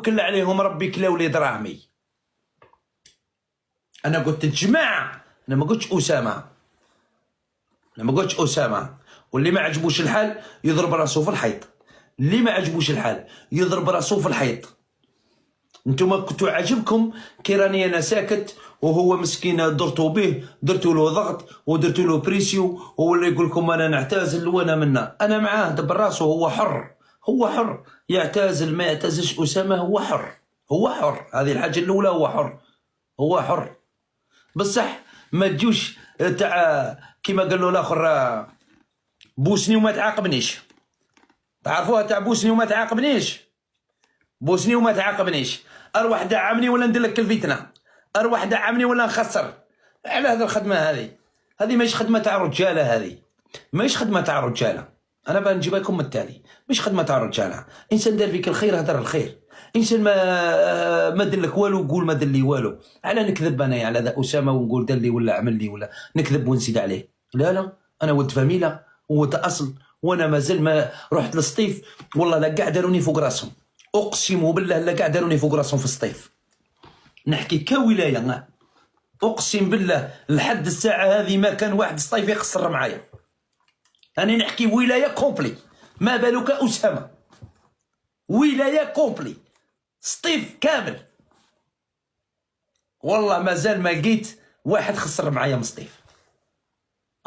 توكل عليهم ربي كلاو لي دراهمي. انا قلت الجماعه، انا ما قلتش اسامه، انا ما قلتش اسامه. واللي ما عجبوش الحال يضرب راسه في الحيط، اللي ما عجبوش الحال يضرب راسه في الحيط. انتم كنتوا عاجبكم كي راني انا ساكت وهو مسكين درتو به، درتو له ضغط ودرتو له بريسيو، هو اللي يقول لكم انا نعتزل وانا منا. انا معاه دبر راسه، هو حر، هو حر يعتزل ما يعتزلش اسامه، هو حر، هو حر. هذه الحاجه الاولى، هو حر، هو حر. بصح ما تجوش تاع كيما قال له الاخر بوسني وما تعاقبنيش. تعرفوها تاع بوسني وما تعاقبنيش؟ بوسني وما تعاقبنيش، اروح دعمني ولا ندير لك الفتنه، اروح دعمني ولا نخسر. على هذا الخدمه هذه ماهيش خدمه تاع رجاله، هذه ماهيش خدمه تاع رجاله. انا بنجيب لكم من التالي، مش خدمه تاع رجاله. انسان دار فيك الخير هدر الخير، انسان ما دير لك والو قول ما دير لي والو. على نكذب انا على ذا اسامه ونقول دار لي ولا عمل لي ولا نكذب ونزيد عليه؟ لا انا ولد فاميله وولد اصل، وانا مازال ما رحت للسطيف والله لا قاع داروني فوق راسهم، اقسم بالله لا قاع داروني فوق راسهم في السطيف. نحكي كولايه، اقسم بالله لحد الساعه هذه ما كان واحد سطيف يقصر معايا. انا نحكي ولايه كومبلي، ما بالك اسامه، ولايه كومبلي سطيف كامل. والله مازال ما لقيت واحد خسر معايا من سطيف.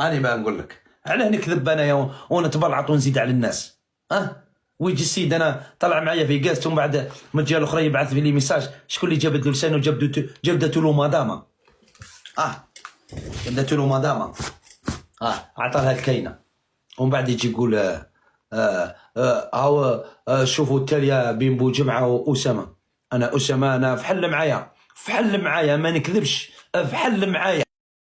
انا ما نقول لك علاه نكذب انايا ونتبلعط ونزيد على الناس. ويجي السيد انا طلع معايا في كاست، ومن بعد من الجهه الاخرى يبعث في لي ميساج شكون اللي جابت له لسانه جبدته له مدامه. جبدته له مدامه، عطاها الكاينه. ومن بعد يجي يقول هاو شوفوا التاليه بين بوجمعه واسامه. انا اسامه انا فحل معايا ما نكذبش، فحل معايا.